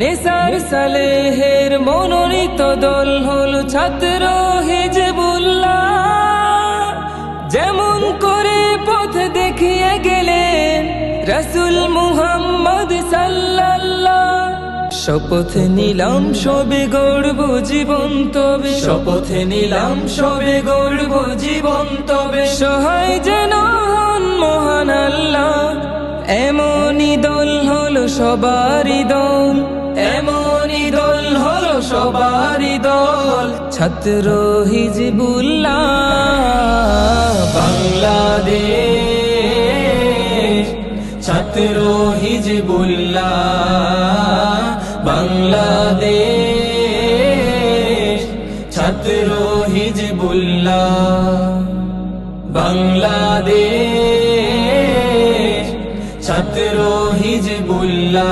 নিসার সালেহের মনোনীত দল হলো ছাত্র হিজবুল্লাহ। যেমন করে পথ দেখিয়ে গেলেন রাসূল মুহাম্মদ সাল্লাল্লাহ। শপথ নিলাম সবে গড়ব জীবন তবে, শপথ নিলাম সবে গড়ব জীবন তবে, সহায় যেন হন মহান আল্লাহ। এমনই দল হলো সবারই দল, এমনই দল হলো সবারই দল, ছাত্র হিজবুল্লাহ বাংলাদেশ। ছাত্র হিজবুল্লাহ বাংলাদেশ। ছাত্র হিজবুল্লাহ বাংলাদেশ। ছাত্র হিজবুল্লাহ